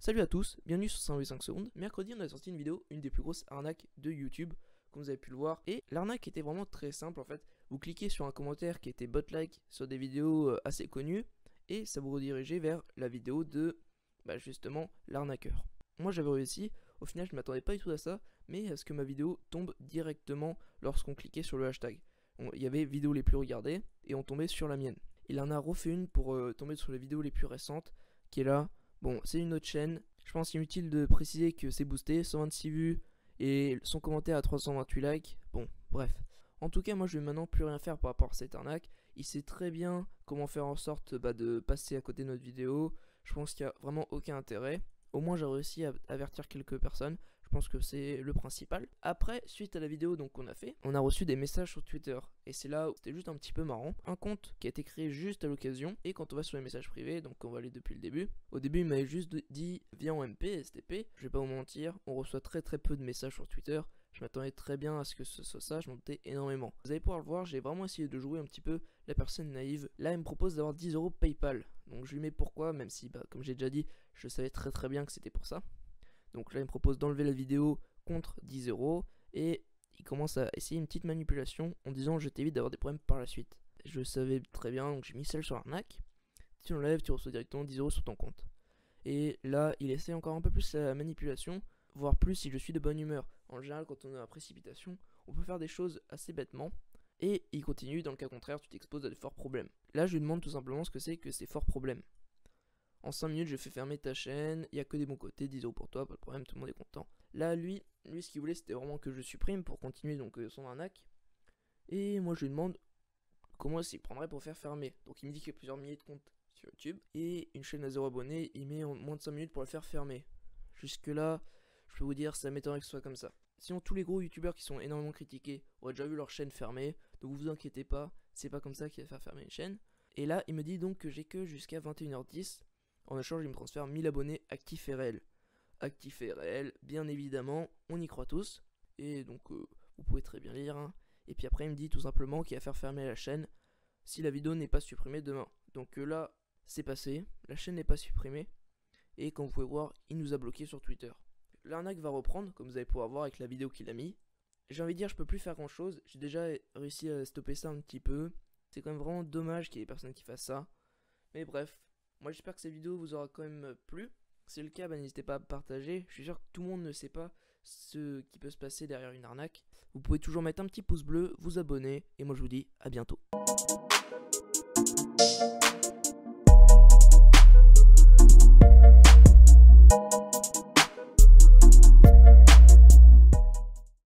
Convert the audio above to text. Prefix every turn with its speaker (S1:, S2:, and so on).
S1: Salut à tous, bienvenue sur 105 secondes. Mercredi, on a sorti une vidéo, une des plus grosses arnaques de YouTube, comme vous avez pu le voir. Et l'arnaque était vraiment très simple en fait. Vous cliquez sur un commentaire qui était bot-like sur des vidéos assez connues, et ça vous redirigeait vers la vidéo de, justement, l'arnaqueur. Moi j'avais réussi, au final je m'attendais pas du tout à ça, mais à ce que ma vidéo tombe directement lorsqu'on cliquait sur le hashtag. Il y avait vidéos les plus regardées, et on tombait sur la mienne. Il en a refait une pour tomber sur les vidéos les plus récentes, qui est là. Bon, c'est une autre chaîne. Je pense inutile de préciser que c'est boosté, 126 vues et son commentaire à 328 likes. Bon, bref. En tout cas, moi je vais maintenant plus rien faire par rapport à cette arnaque. Il sait très bien comment faire en sorte de passer à côté de notre vidéo. Je pense qu'il n'y a vraiment aucun intérêt. Au moins j'ai réussi à avertir quelques personnes. Je pense que c'est le principal. Après, suite à la vidéo qu'on a fait, on a reçu des messages sur Twitter. Et c'est là où c'était juste un petit peu marrant. Un compte qui a été créé juste à l'occasion. Et quand on va sur les messages privés, donc on va aller depuis le début. Au début, il m'avait juste dit viens en MP, STP. Je vais pas vous mentir, on reçoit très peu de messages sur Twitter. Je m'attendais très bien à ce que ce soit ça, je m'en doutais énormément. Vous allez pouvoir le voir, j'ai vraiment essayé de jouer un petit peu la personne naïve. Là, il me propose d'avoir 10 € PayPal. Donc je lui mets pourquoi, même si, comme j'ai déjà dit, je savais très bien que c'était pour ça. Donc là, il me propose d'enlever la vidéo contre 10 € et il commence à essayer une petite manipulation en disant je t'évite d'avoir des problèmes par la suite. Je savais très bien, donc j'ai mis celle sur l'arnaque. Si tu l'enlèves, tu reçois directement 10 € sur ton compte. Et là, il essaie encore un peu plus la manipulation, voire plus si je suis de bonne humeur. En général, quand on est à précipitation, on peut faire des choses assez bêtement. Et il continue, dans le cas contraire, tu t'exposes à de forts problèmes. Là, je lui demande tout simplement ce que c'est que ces forts problèmes. En 5 minutes, je fais fermer ta chaîne, il n'y a que des bons côtés, 10 € pour toi, pas de problème, tout le monde est content. Là, lui ce qu'il voulait, c'était vraiment que je supprime pour continuer son arnaque. Et moi, je lui demande comment est-ce qu'il prendrait pour faire fermer. Donc, il me dit qu'il y a plusieurs milliers de comptes sur YouTube et une chaîne à 0 abonnés, il met en moins de 5 minutes pour le faire fermer. Jusque-là, je peux vous dire, ça m'étonnerait que ce soit comme ça. Sinon, tous les gros youtubeurs qui sont énormément critiqués auraient déjà vu leur chaîne fermée, donc vous inquiétez pas, c'est pas comme ça qu'il va faire fermer une chaîne. Et là, il me dit donc que j'ai que jusqu'à 21h10. En échange, il me transfère 1000 abonnés actifs et réels. Actifs et réels, bien évidemment, on y croit tous. Et donc, vous pouvez très bien lire. Hein. Et puis après, il me dit tout simplement qu'il va faire fermer la chaîne si la vidéo n'est pas supprimée demain. Donc là, c'est passé, la chaîne n'est pas supprimée. Et comme vous pouvez voir, il nous a bloqué sur Twitter. L'arnaque va reprendre, comme vous allez pouvoir voir avec la vidéo qu'il a mis. J'ai envie de dire, je peux plus faire grand chose. J'ai déjà réussi à stopper ça un petit peu. C'est quand même vraiment dommage qu'il y ait des personnes qui fassent ça. Mais bref, moi j'espère que cette vidéo vous aura quand même plu. Si c'est le cas, n'hésitez pas à partager. Je suis sûr que tout le monde ne sait pas ce qui peut se passer derrière une arnaque. Vous pouvez toujours mettre un petit pouce bleu, vous abonner, et moi je vous dis à bientôt.